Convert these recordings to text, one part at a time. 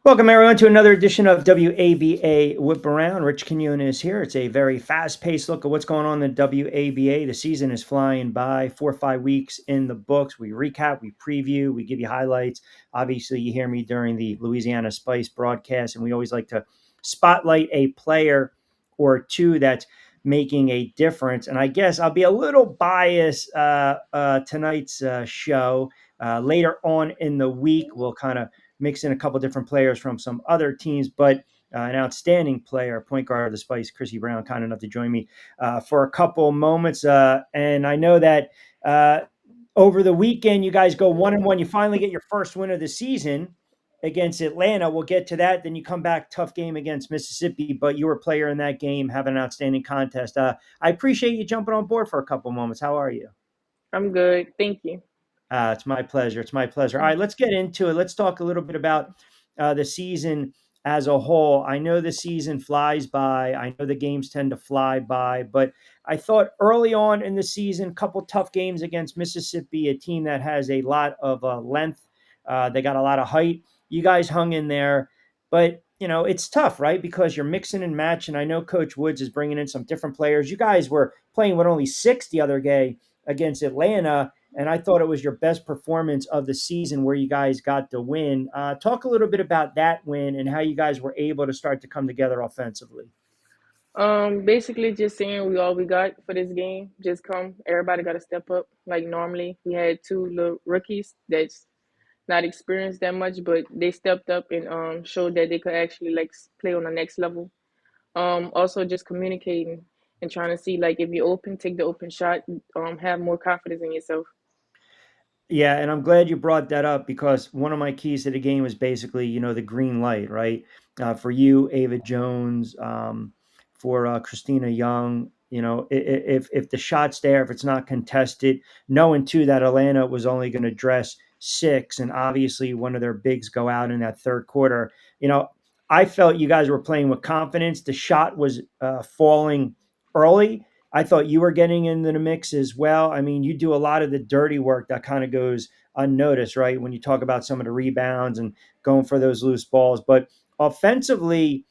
Welcome, everyone, to another edition of WABA Whip Around. Rich Quinones here. It's a very fast-paced look at what's going on in the WABA. The season is flying by, 4 or 5 weeks in the books. We recap, we preview, we give you highlights. Obviously, you hear me during the Louisana Spice broadcast, and we always like to spotlight a player or two that's making a difference. And I guess I'll be a little biased tonight's show. Later on in the week, we'll kind of mix in a couple different players from some other teams, but an outstanding player, point guard of the Spice, Chrissy Brown, kind enough to join me for a couple moments. And I know that over the weekend, you guys go 1-1. You finally get your first win of the season against Atlanta. We'll get to that. Then you come back, tough game against Mississippi, but you were a player in that game, have an outstanding contest. I appreciate you jumping on board for a couple moments. How are you? I'm good. Thank you. It's my pleasure. It's my pleasure. All right, let's get into it. Let's talk a little bit about the season as a whole. I know the season flies by. I know the games tend to fly by, but I thought early on in the season, a couple tough games against Mississippi, a team that has a lot of length. They got a lot of height. You guys hung in there, but it's tough, right? Because you're mixing and matching. I know Coach Woods is bringing in some different players. You guys were playing with only 6 the other day against Atlanta, and I thought it was your best performance of the season where you guys got the win. Talk a little bit about that win and how you guys were able to start to come together offensively. Basically just saying we all we got for this game. Just come. Everybody got to step up. Like normally, we had two little rookies that's not experienced that much, but they stepped up and showed that they could actually play on the next level. Also just communicating and trying to see like if you're open, take the open shot. Have more confidence in yourself. Yeah, and I'm glad you brought that up because one of my keys to the game was basically, the green light, right? For you, Ava Jones, for Christina Young, if the shot's there, if it's not contested, knowing too that Atlanta was only going to dress 6, and obviously one of their bigs go out in that third quarter. You know, I felt you guys were playing with confidence. The shot was falling early. I thought you were getting into the mix as well. I mean, you do a lot of the dirty work that kind of goes unnoticed, right? When you talk about some of the rebounds and going for those loose balls. But offensively,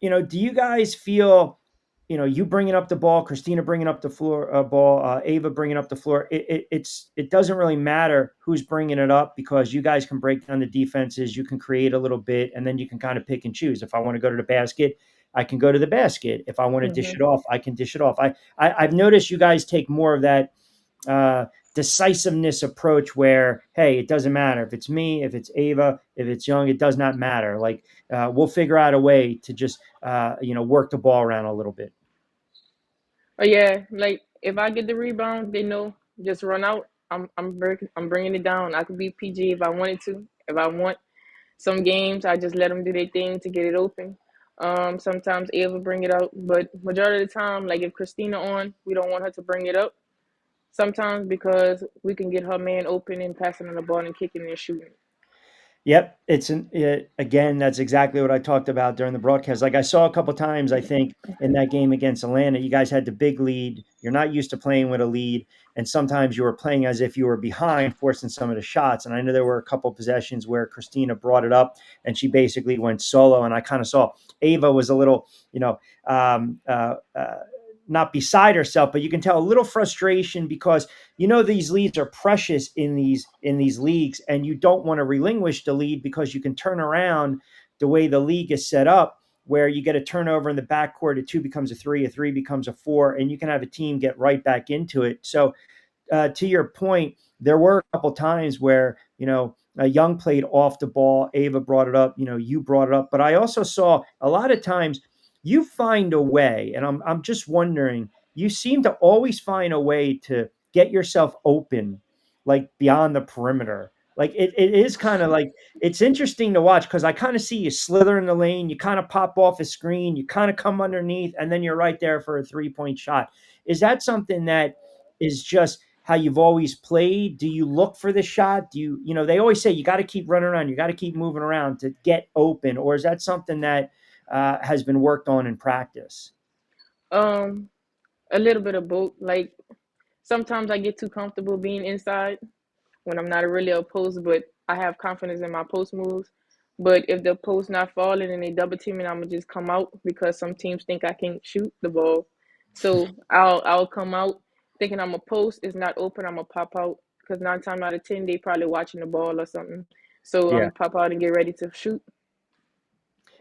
do you guys feel, you bringing up the ball, Christina bringing up the floor ball, Ava bringing up the floor? It doesn't really matter who's bringing it up because you guys can break down the defenses. You can create a little bit, and then you can kind of pick and choose. If I want to go to the basket, I can go to the basket. If I want to dish hmm it off, I can dish it off. I've noticed you guys take more of that uh, decisiveness approach where, hey, it doesn't matter if it's me, if it's Ava, if it's Young, it does not matter. Like we'll figure out a way to just work the ball around a little bit. But yeah, like if I get the rebound, they know just run out. I'm bringing it down. I could be PG if I wanted to. If I want some games, I just let them do their thing to get it open. Sometimes Ava bring it out, but majority of the time, like if Christina on, we don't want her to bring it up. Sometimes because we can get her man open and passing on the ball and kicking and shooting. Yep, again. That's exactly what I talked about during the broadcast. Like I saw a couple times, I think in that game against Atlanta, you guys had the big lead. You're not used to playing with a lead, and sometimes you were playing as if you were behind, forcing some of the shots. And I know there were a couple possessions where Christina brought it up, and she basically went solo. And I kind of saw Ava was a little, um, uh, uh, not beside herself, but you can tell a little frustration because these leads are precious in these leagues, and you don't want to relinquish the lead because you can turn around the way the league is set up, where you get a turnover in the backcourt, a 2 becomes a 3 becomes a 4, and you can have a team get right back into it. So to your point, there were a couple times where Young played off the ball. Ava brought it up. You brought it up, but I also saw a lot of times you find a way, and I'm just wondering. You seem to always find a way to get yourself open, like beyond the perimeter. Like it is kind of like it's interesting to watch because I kind of see you slither in the lane, you kind of pop off a screen, you kind of come underneath, and then you're right there for a 3-point shot. Is that something that is just how you've always played? Do you look for the shot? They always say you got to keep running around, you got to keep moving around to get open, or is that something that has been worked on in practice? Um, a little bit of both. Like sometimes I get too comfortable being inside when I'm not really a post, but I have confidence in my post moves. But if the post not falling and they double teaming, I'm gonna just come out because some teams think I can shoot the ball. So I'll come out thinking I'm a post. It's not open. I'm gonna pop out because 9 times out of 10 they probably watching the ball or something. So I'm Yeah. gonna pop out and get ready to shoot.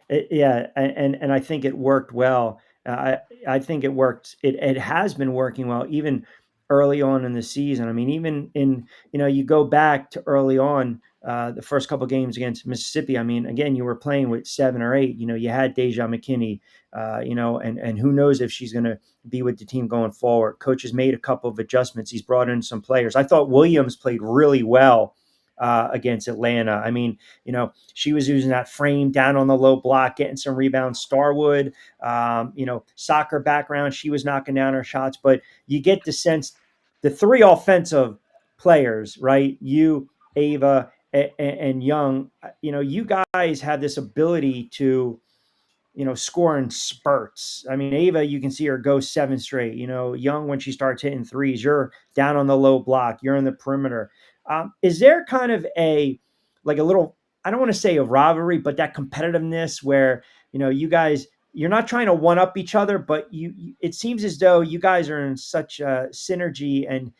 Yeah, and I think it worked well. I think it worked. It has been working well even early on in the season. I mean, even in you go back to early on the first couple games against Mississippi. I mean, again, you were playing with 7 or 8. You had Deja McKinney. And who knows if she's going to be with the team going forward. Coach has made a couple of adjustments. He's brought in some players. I thought Williams played really well against Atlanta. I mean, she was using that frame down on the low block, getting some rebounds. Starwood, soccer background, she was knocking down her shots, but you get the sense the three offensive players, right? You, Ava, and Young, you guys have this ability to score in spurts. I mean, Ava, you can see her go 7 straight. Young, when she starts hitting threes, you're down on the low block, you're in the perimeter. Is there kind of like a little, I don't want to say a rivalry, but that competitiveness where, you guys, you're not trying to one up each other, but it seems as though you guys are in such synergy and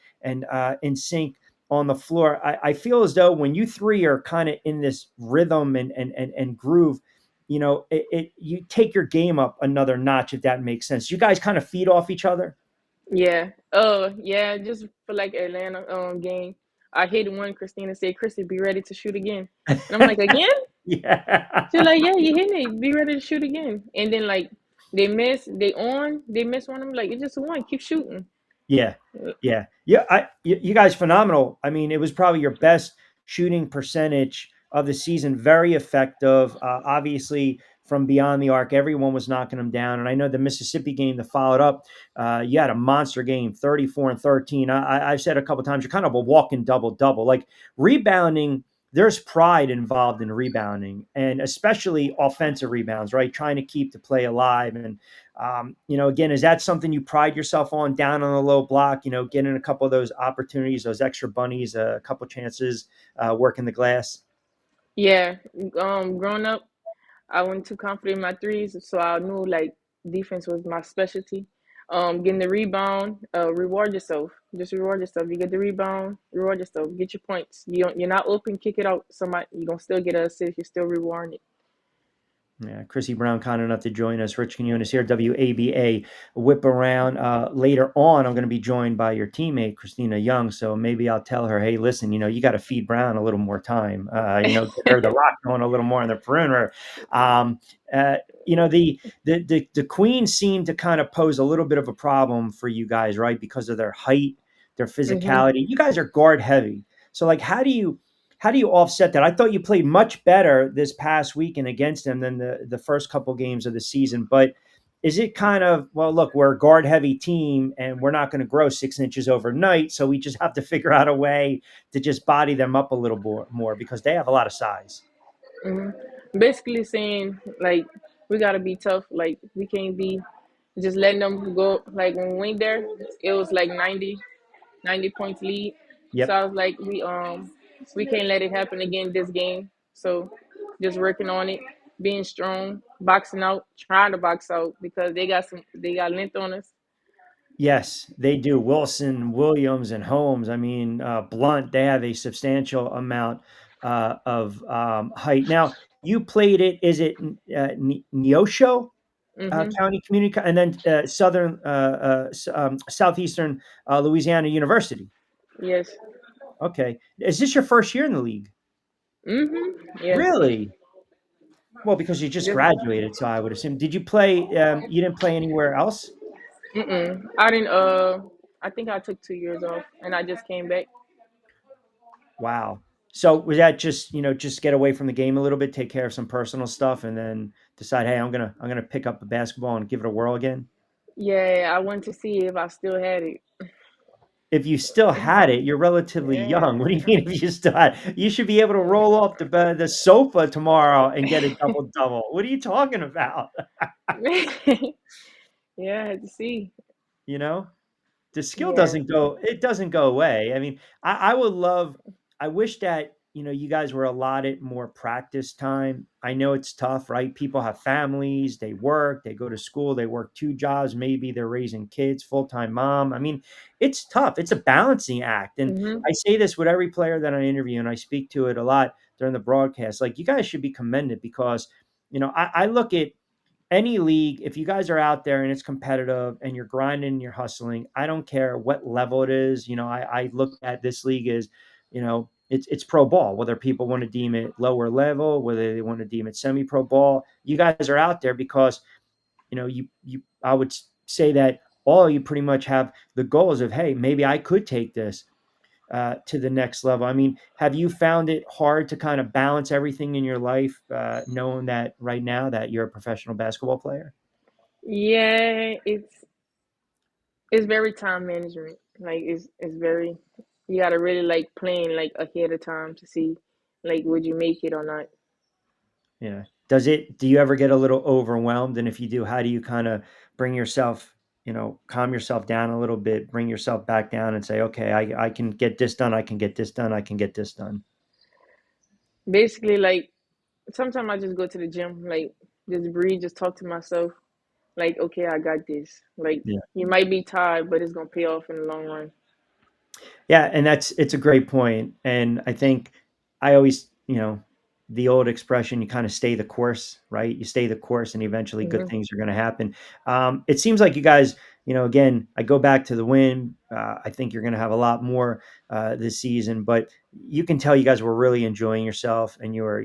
in sync on the floor. I feel as though when you three are kind of in this rhythm and groove, you take your game up another notch, if that makes sense. You guys kind of feed off each other. Yeah. Yeah. Just for like Atlanta game, I hit one. Christina said, "Chrissy, be ready to shoot again." And I'm like, "Again?" She's Yeah. like, "Yeah, you hit it. Be ready to shoot again." And then like they miss one. I'm like, "It's just one. Keep shooting." Yeah, yeah. You guys phenomenal. I mean, it was probably your best shooting percentage of the season. Very effective. Obviously, from beyond the arc, everyone was knocking them down. And I know the Mississippi game that followed up, you had a monster game, 34-13. I've said a couple times, you're kind of a walking double double. Like rebounding, there's pride involved in rebounding, and especially offensive rebounds, right? Trying to keep the play alive and again, is that something you pride yourself on down on the low block, getting a couple of those opportunities, those extra bunnies, a couple chances, working the glass? Yeah. Growing up, I wasn't too confident in my threes, so I knew like defense was my specialty. Getting the rebound, reward yourself. Just reward yourself. You get the rebound, reward yourself. Get your points. You're not open, kick it out. Somebody you're gonna still get an assist. You're still rewarding it. Yeah, Chrissy Brown, kind enough to join us. Rich Quinones here, WABA Whip Around. Later on, I'm going to be joined by your teammate, Christina Young. So maybe I'll tell her, hey, listen, you got to feed Brown a little more time. Get her the rock going a little more on the perimeter. Um, uh, the Queens seem to kind of pose a little bit of a problem for you guys, right? Because of their height, their hmm physicality. You guys are guard heavy. So, like, how do you offset that? I thought you played much better this past weekend against them than the first couple games of the season. But is it kind of, well, look, we're a guard heavy team and we're not going to grow 6 inches overnight. So we just have to figure out a way to just body them up a little more because they have a lot of size. hmm Basically saying like we gotta be tough. Like we can't be just letting them go. Like when we went there, it was like 90 points lead. So Yep. I was like, we can't let it happen again this game. So just working on it, being strong, boxing out, trying to box out because they got length on us. Yes, they do. Wilson, Williams, and Holmes. I mean, Blunt, they have a substantial amount of height. Now, you played it, is it Neosho? hmm County Community, and then Southern, Southeastern Louisiana University. Yes. Okay, is this your first year in the league? Yes. Really? Well, because you just Just graduated, so I would assume. Did you play? You didn't play anywhere else? I didn't. I think I took 2 years off, and I just came back. Wow. So was that just just get away from the game a little bit, take care of some personal stuff, and then decide, hey, I'm gonna pick up the basketball and give it a whirl again? Yeah, I wanted to see if I still had it. If you still had it, you're relatively young. What do you mean if you still had you should be able to roll off the sofa tomorrow and get a double double. What are you talking about? Yeah, I had to see. You know? The skill Yeah. doesn't go away. I mean, I would love I wish that you guys were allotted more practice time. I know it's tough, right? People have families, they work, they go to school, they work two jobs, maybe they're raising kids, full-time mom. I mean, it's tough. It's a balancing act. And Mhm. I say this with every player that I interview, and I speak to it a lot during the broadcast. Like, you guys should be commended because, I look at any league, if you guys are out there and it's competitive and you're grinding and you're hustling, I don't care what level it is. I look at this league as, it's pro ball, whether people want to deem it lower level, whether they want to deem it semi pro ball. You guys are out there because, I would say that all you pretty much have the goals of, hey, maybe I could take this to the next level. I mean, have you found it hard to kind of balance everything in your life, knowing that right now that you're a professional basketball player? Yeah, it's very time management. Like it's very you gotta really like plan like ahead of time to see like would you make it or not. Yeah. Do you ever get a little overwhelmed? And if you do, how do you kind of bring yourself, calm yourself down a little bit, bring yourself back down and say, okay, I can get this done. I can get this done. I can get this done. Basically, like sometimes I just go to the gym, like just breathe, just talk to myself, like okay, I got this. Like you might be tired, but it's gonna pay off in the long run. Yeah, and it's a great point, and I think I always, the old expression, you kind of stay the course, right? You stay the course, and eventually good Mhm. things are going to happen. It seems like you guys, again, I go back to the win. I think you're going to have a lot more this season, but you can tell you guys were really enjoying yourself, and you were,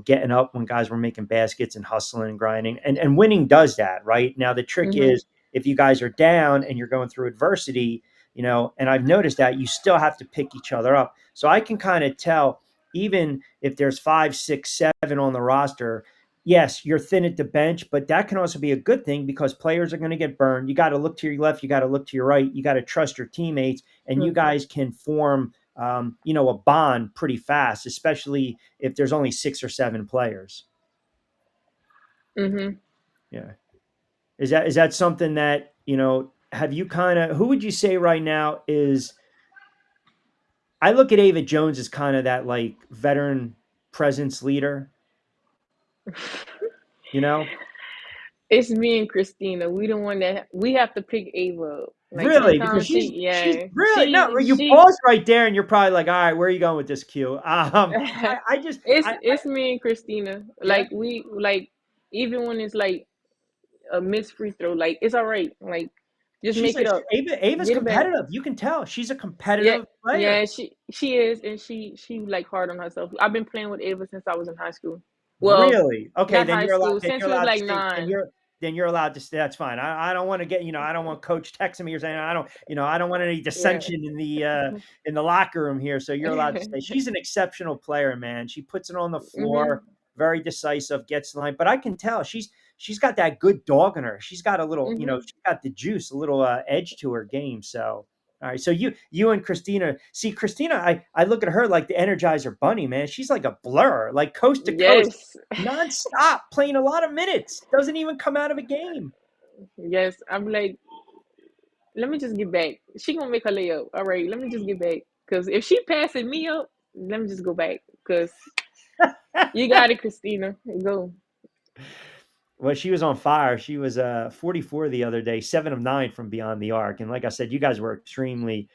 getting up when guys were making baskets and hustling and grinding, and winning does that, right? Now the trick Mhm. is if you guys are down and you're going through adversity, and I've noticed that you still have to pick each other up. So I can kind of tell, even if there's 5, 6, 7 on the roster, yes, you're thin at the bench, but that can also be a good thing because players are going to get burned. You got to look to your left, you got to look to your right, you got to trust your teammates, and you Mhm. guys can form, a bond pretty fast, especially if there's only 6 or 7 players. Mhm. Yeah. Is that something that, have you kind of, who would you say right now is, I look at Ava Jones as kind of that like veteran presence leader, you know? It's me and Christina. We the one that we have to pick Ava up. Like Really, because sometimes she's yeah, really no, you she pause right there and you're probably like, all right, where are you going with this Q? I just it's me and Christina. yeah, Like we like even when it's like a missed free throw, like it's all right. Like just she's make it up, Ava's get it back. competitive. You can tell she's a Yeah, competitive player. yeah, she is, and she like hard on herself. I've been playing with Ava since I was in high school. Well, Really? Okay, not then high you're allowed school, then since you're we was allowed to like say nine. then you're allowed to say that's fine. I don't wanna get, I don't want coach texting me or saying I don't want any Yeah. dissension in the locker room here. So you're allowed to say she's an exceptional player, man. She puts it on the Mhm. floor, very decisive, gets the line. But I can tell she's got that good dog in her. She's got a little, Mhm. she's got the juice, a little edge to her game. So all right, so you and Christina, see Christina, I look at her like the Energizer Bunny, man. She's like a blur, like coast to coast, Yes. nonstop, playing a lot of minutes. Doesn't even come out of a game. Yes. I'm like, let me just get back. She gonna make a layup. All right, let me just get back. Cause if she passing me up, let me just go back. Cause you got it, Christina. Go. Well, she was on fire. She was 44 the other day, 7 of 9 from beyond the arc. And like I said, you guys were extremely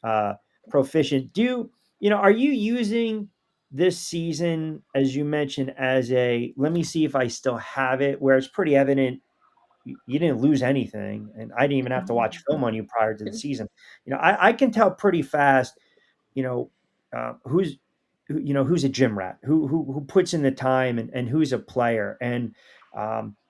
uh, proficient. Are you using this season, as you mentioned, as a let me see if I still have it, where it's pretty evident you didn't lose anything, and I didn't even have to watch film on you prior to the season. I can tell pretty fast, you know, who's who's a gym rat, who puts in the time, and who's a player. And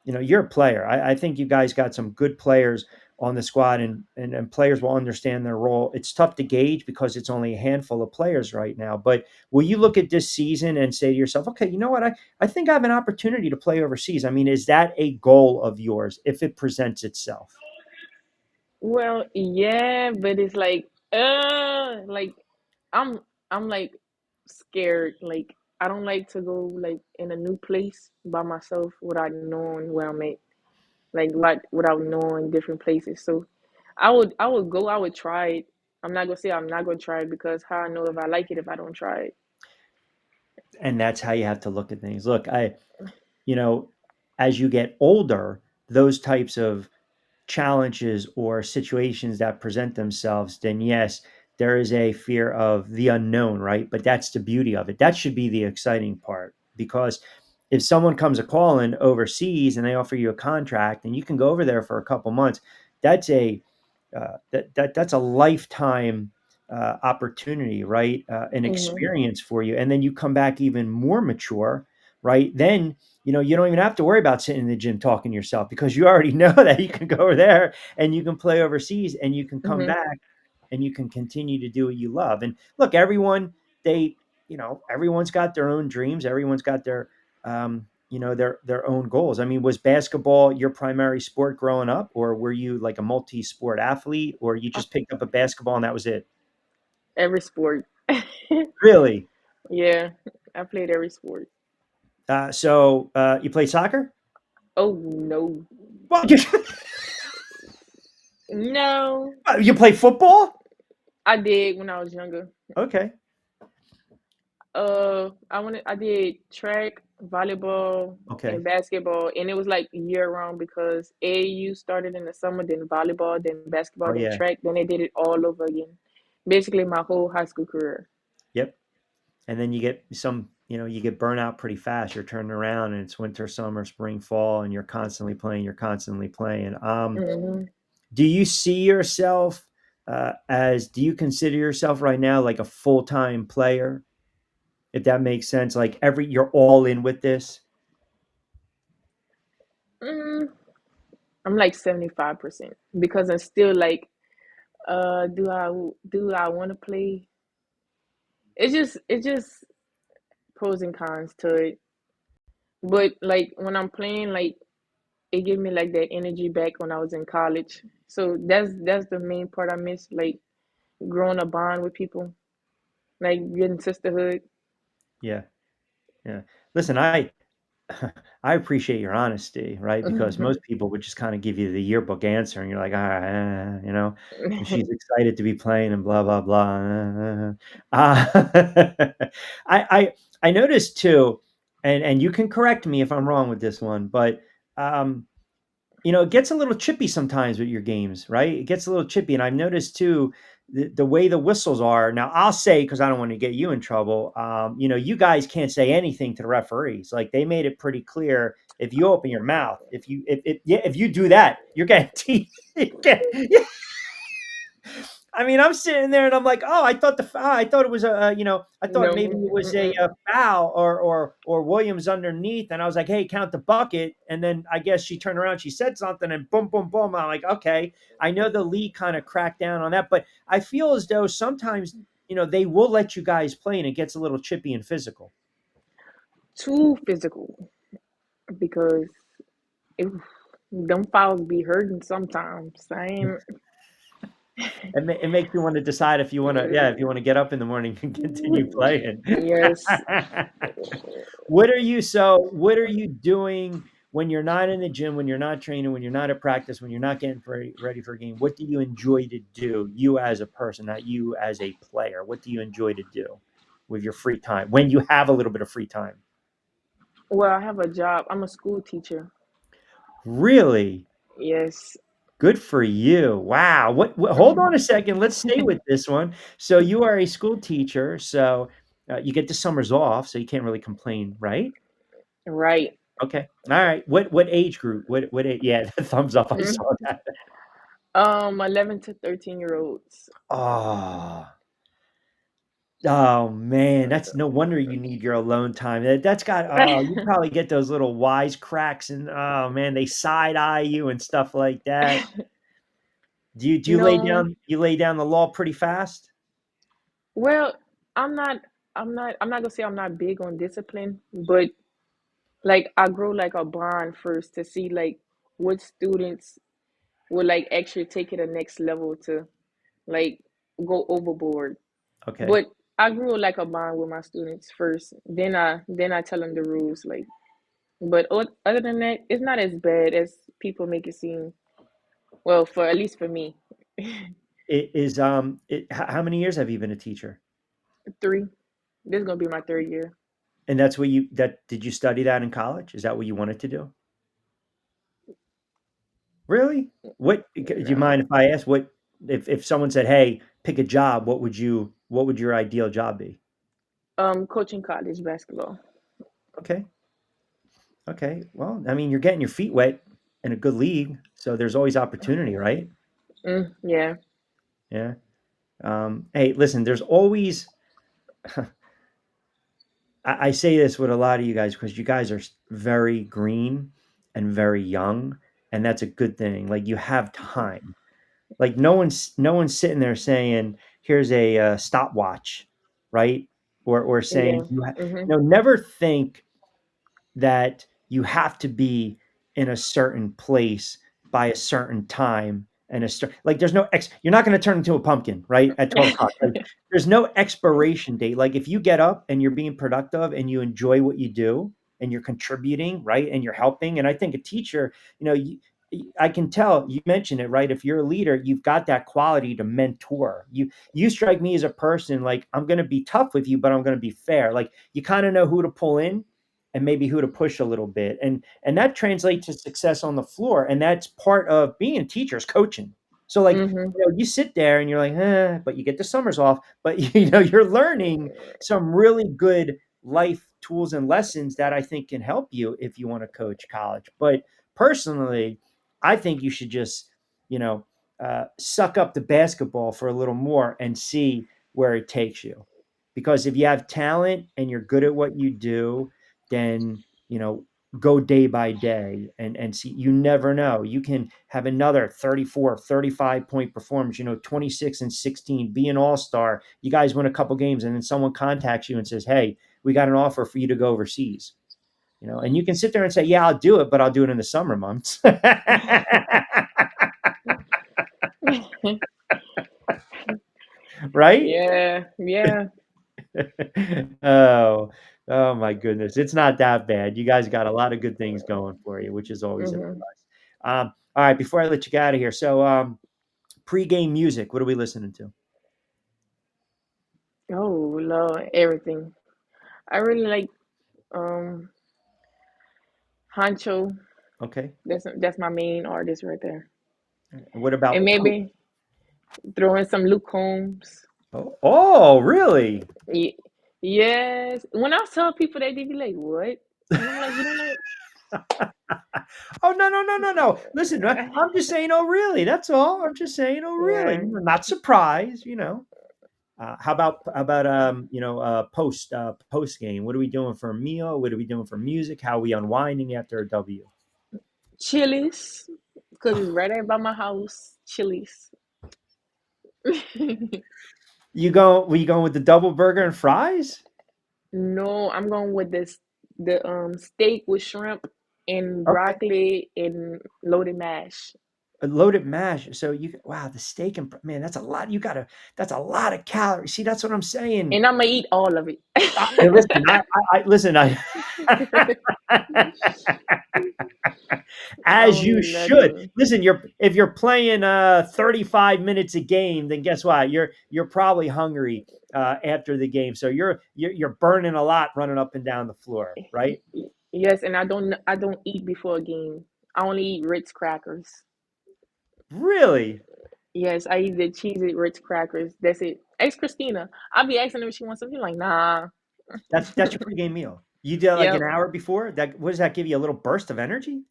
you're a player. I think you guys got some good players on the squad, and players will understand their role. It's tough to gauge because it's only a handful of players right now. But will you look at this season and say to yourself, okay, you know what? I think I have an opportunity to play overseas. I mean, is that a goal of yours if it presents itself? Well, yeah, but it's like I'm I'm like scared. Like I don't like to go like in a new place by myself without knowing where I'm at. Like without knowing different places. So I would go, I would try it. I'm not gonna say I'm not gonna try it because how I know if I like it if I don't try it. And that's how you have to look at things. Look, you know, as you get older, those types of challenges or situations that present themselves, then yes, there is a fear of the unknown, right? But that's the beauty of it. That should be the exciting part because if someone comes a calling overseas and they offer you a contract and you can go over there for a couple months, that's a that's a lifetime opportunity, right? An Hmm. experience for you, and then you come back even more mature, right? Then you don't even have to worry about sitting in the gym talking to yourself because you already know that you can go over there and you can play overseas and you can come Hmm. back and you can continue to do what you love. And look, they, everyone's got their own dreams. Everyone's got their own goals. I mean, was basketball your primary sport growing up, or were you like a multi-sport athlete, or you just picked up a basketball and that was it? Every sport. Really? Yeah, I played every sport. So you play soccer? Oh no, Well, no. you play football? I did when I was younger. Okay. I did track, volleyball, and Okay. basketball, and it was like year round because AAU started in the summer, then volleyball, then basketball, Oh then yeah. track, then they did it all over again. Basically, my whole high school career. Yep. And then you get burnout pretty fast. You're turning around and it's winter, summer, spring, fall, and you're constantly playing. You're constantly playing. Hmm. Do you see yourself do you consider yourself right now like a full-time player? If that makes sense, like you're all in with this. Mm, I'm like 75% because I'm still like, do I want to play? It's just pros and cons to it. But like when I'm playing, like it gave me like that energy back when I was in college. So that's the main part I miss, like growing a bond with people, like getting sisterhood. Yeah, yeah. Listen, I appreciate your honesty, right? Because most people would just kind of give you the yearbook answer, and you're like, all right, and she's excited to be playing, and blah blah blah. I I noticed too, and you can correct me if I'm wrong with this one, but um, it gets a little chippy sometimes with your games, right? It gets a little chippy, and I've noticed too the way the whistles are. Now, I'll say because I don't want to get you in trouble. You guys can't say anything to the referees. Like they made it pretty clear. If you open your mouth, if you do that, you're getting teeth. I mean, I'm sitting there and I'm like, oh, I thought it was I thought No. maybe it was a, Mm-mm. foul or Williams underneath, and I was like, hey, count the bucket, and then I guess she turned around, she said something, and boom, boom, boom. I'm like, okay, I know the league kind of cracked down on that, but I feel as though sometimes they will let you guys play, and it gets a little chippy and physical. Too physical because it, them fouls be hurting sometimes. I ain't. It makes you want to decide if you want to, yeah, if you want to get up in the morning and continue playing. Yes. What are you doing when you're not in the gym, when you're not training, when you're not at practice, when you're not getting ready for a game? What do you enjoy to do, you as a person, not you as a player? What do you enjoy to do with your free time when you have a little bit of free time? Well, I have a job. I'm a school teacher. Really? Yes. Good for you. Wow. Hold on a second. Let's stay with this one. So you are a school teacher, so you get the summers off, so you can't really complain, right? Right. Okay. All right. What age group? Yeah, the thumbs up. I saw that. 11 to 13 year olds. Oh. Oh man, that's no wonder you need your alone time. That's got you probably get those little wise cracks and oh man, they side eye you and stuff like that. Do you No. lay down the law pretty fast? Well, I'm not. I'm not gonna say I'm not big on discipline, but like I grow like a bond first to see like what students will like actually take it a next level to like go overboard. Okay. But I grew like a bond with my students first. Then I tell them the rules. Like, but other than that, it's not as bad as people make it seem. Well, for at least for me. How many years have you been a teacher? 3. This is gonna be my 3rd year. And that's what you that did you study that in college? Is that what you wanted to do? Really? Do you No. mind if I ask what if someone said, "Hey, pick a job," what would your ideal job be? Coaching college basketball. Okay. Okay. Well, I mean, you're getting your feet wet in a good league, so there's always opportunity, right? Yeah. Yeah. Hey, listen, there's always I say this with a lot of you guys because you guys are very green and very young, and that's a good thing. Like you have time. Like no one's sitting there saying, "Here's a stopwatch," right? Or saying Yeah. Mhm. never think that you have to be in a certain place by a certain time and like there's no you're not going to turn into a pumpkin right at 12 o'clock. Like, there's no expiration date. Like if you get up and you're being productive and you enjoy what you do and you're contributing right and you're helping, and I think a teacher, I can tell you mentioned it right. If you're a leader, you've got that quality to mentor. You strike me as a person like I'm going to be tough with you, but I'm going to be fair. Like you kind of know who to pull in and maybe who to push a little bit, and that translates to success on the floor, and that's part of being a teacher is coaching. So like Mhm. you sit there and you're like but you get the summers off, but you're learning some really good life tools and lessons that I think can help you if you want to coach college. But personally, I think you should just you know suck up the basketball for a little more and see where it takes you, because if you have talent and you're good at what you do, then go day by day and see. You never know, you can have another 34, 35 point performance, 26 and 16, be an all-star, you guys win a couple games, and then someone contacts you and says, "Hey, we got an offer for you to go overseas." And you can sit there and say, "Yeah, I'll do it, but I'll do it in the summer months." Right. Yeah. Yeah. oh oh my goodness, it's not that bad. You guys got a lot of good things going for you, which is always a Mhm. plus. All right, before I let you get out of here, so pre-game music, what are we listening to? Oh Lord, everything. I really like um Hancho. Okay. That's my main artist right there. What And about maybe throw in some Luke Combs. oh, really? Ye- Yes. When I tell people that, they be like, "What?" And I'm like, "You don't like?" Oh, no, no, no, no, no. Listen, I'm just saying, oh, really? That's all. I'm just saying, oh, really? Yeah. Not surprised. How about post game? What are we doing for a meal? What are we doing for music? How are we unwinding after a W? Chili's, because it's right there by my house. Chili's. Were you going with the double burger and fries? No, I'm going with this the steak with shrimp and Okay. broccoli and loaded mash. A loaded mash. So wow, the steak and man, that's a lot of calories. See, that's what I'm saying. And I'm gonna eat all of it. Listen, listen, as you should. Nothing. Listen, if you're playing 35 minutes a game, then guess what? You're probably hungry after the game. So you're burning a lot running up and down the floor, right? Yes, and I don't eat before a game. I only eat Ritz crackers. Really? Yes, I eat the cheesy Ritz crackers. That's it. Ask Christina. I'll be asking her if she wants something. Like, nah. That's your pregame meal. You did like an Yep. hour before. That what does that give you? A little burst of energy?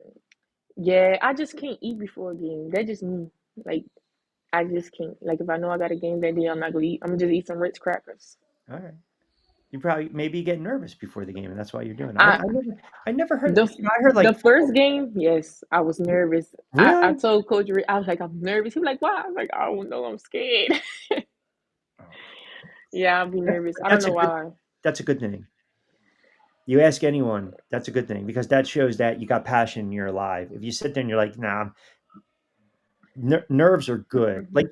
Yeah, I just can't eat before a game. That's just me. Like, I just can't. Like, if I know I got a game that day, I'm not gonna eat. I'm gonna just eat some Ritz crackers. All right. You probably maybe you get nervous before the game, and that's why you're doing it. I I never heard. the I heard the like first game, yes, I was nervous. I really. told Coach Rick, I was like, I'm nervous. He was like, why? I was like, I don't know, I'm scared. Oh, Yeah, I'll be that- nervous. I don't that's a know good. why. That's a good thing. You ask anyone, that's a good thing because that shows that you got passion and you're alive. If you sit there and you're like, nah, nerves are good. Like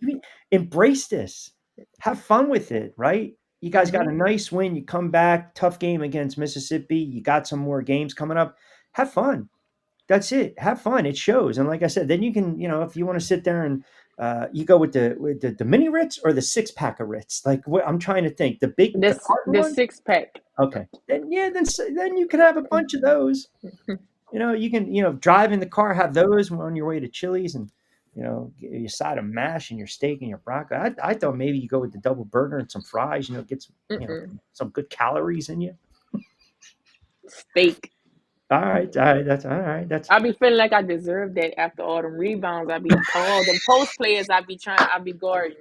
embrace this, have fun with it, right? You guys got Mm-hmm. a nice win. You come back, tough game against Mississippi. You got some more games coming up. Have fun. That's it. Have fun. It shows. And like I said, then you can, if you want to sit there and You go with the mini Ritz or the six pack of Ritz? Like what I'm trying to think. The This carton the one. 6 pack. Okay, then yeah, then you can have a bunch of those. You can drive in the car, have those on your way to Chili's, and get your side of mash and your steak and your broccoli. I thought maybe you go with the double burger and some fries. Get some Mm-mm. some good calories in you. Steak. All right, that's all right. That's I be feeling like I deserve that after all them rebounds. I be all them post players. I be guarding.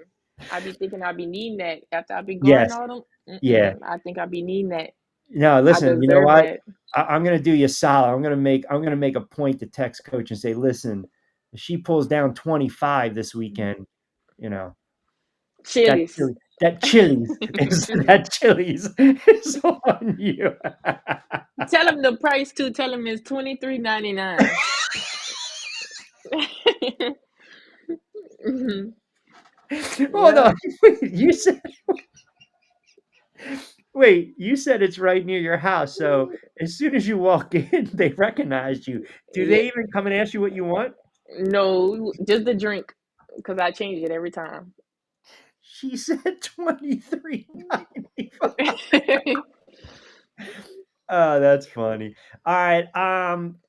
I be thinking I be needing that after I be guarding yes, all them. yeah. I think I be needing that. No, I listen. You know deserve what? that. I'm going to do you a solid. I'm going to make a point to text coach and say, listen, if she pulls down 25 this weekend, you know, that Chilies. chili, that Chili's is that Chili's is on you. Tell them the price too. Tell them it's $23.99. Hold Yeah. on. You said it's right near your house. So as soon as you walk in, they recognize you. Do Yeah. they even come and ask you what you want? No, just the drink because I change it every time. She said 23.95. Oh, that's funny. All right.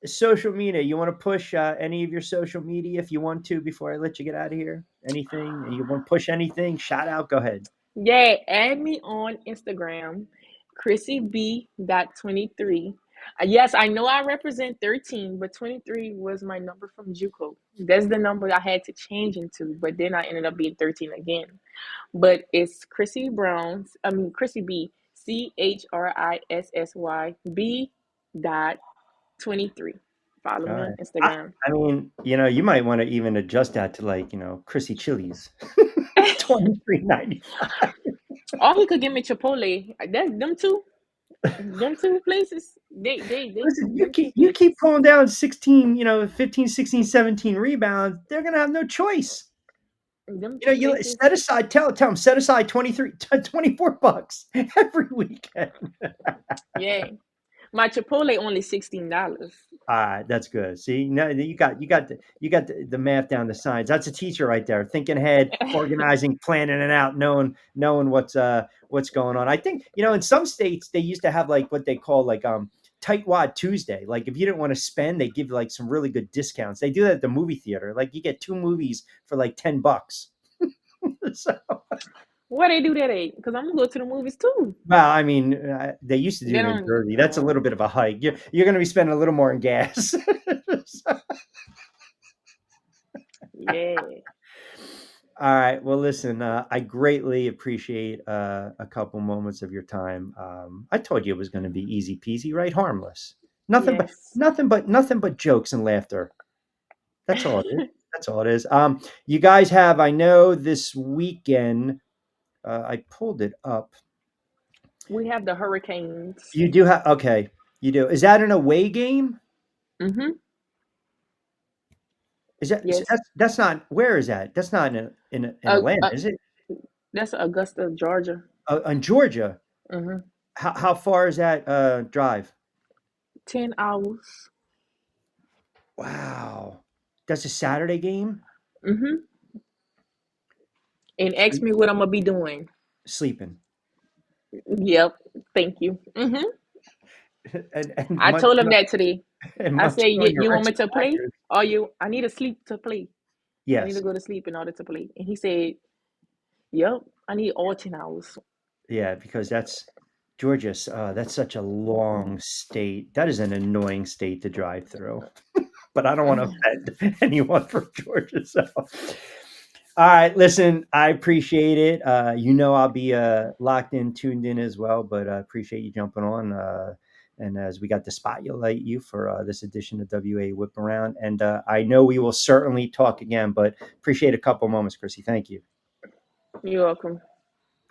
Social media. You want to push any of your social media if you want to before I let you get out of here? Anything? You want to push anything? Shout out. Go ahead. Yeah, add me on Instagram, Chrissy B. 23. Yes, I know I represent 13, but 23 was my number from JUCO. That's the number I had to change into, but then I ended up being 13 again. But it's Chrissy B. CHRISSY B. 23. Follow All me on right. I, Instagram. I mean, you might want to even adjust that to like, Chrissy Chili's. 23.95. Or he could give me Chipotle. That them two places. They Listen, you them two keep you places. keep pulling down 16, 15, 16, 17 rebounds. They're gonna have no choice. Them two You places. set aside, tell them, set aside 23, $24 every weekend. Yeah. My Chipotle only $16. All right, that's good. See, now you got the math down the science. That's a teacher right there, thinking ahead, organizing, planning it out, knowing what's going on. I think in some states they used to have like what they call like tightwad Tuesday. Like if you didn't want to spend, they give like some really good discounts. They do that at the movie theater. Like you get two movies for like $10. So, Why they do that at? Because I'm gonna go to the movies too. well, I mean, they used to do They it in don't Jersey. That's a little bit of a hike. You're going to be spending a little more in gas. So, yeah. all right. Well, listen, I greatly appreciate a couple moments of your time. I told you it was going to be easy peasy, right? Harmless. Nothing but Yes. nothing but jokes and laughter. That's all it is. That's all it is. You guys have, I know, this weekend. I pulled it up. We have the Hurricanes. You do have okay. You do. Is that an away game? Mm-hmm. Is that so Yes. that's not where is that? That's not in Uh, Atlanta, uh, is it? that's Augusta, Georgia. In Georgia. Mm-hmm. How far is that drive? 10 hours. Wow. That's a Saturday game? Mm-hmm. And ask Sleep, me what I'm gonna be doing. sleeping. Yep. Thank you. Mm-hmm. And I told him that today. I said, munching on your You want Ritz me to play? crackers. Or I need to sleep to play. I need to Yes. go to sleep in order to play. And he said, Yep, I need all 10 hours. Yeah, because that's Georgia's that's such a long state. That is an annoying state to drive through. But I don't want to Mhm. offend anyone from Georgia. So, all right, listen, I appreciate it. I'll be locked in, tuned in as well, but I appreciate you jumping on. And as we got to spotlight you for this edition of WA Whip Around, and I know we will certainly talk again, but appreciate a couple moments, Chrissy. Thank you. You're welcome.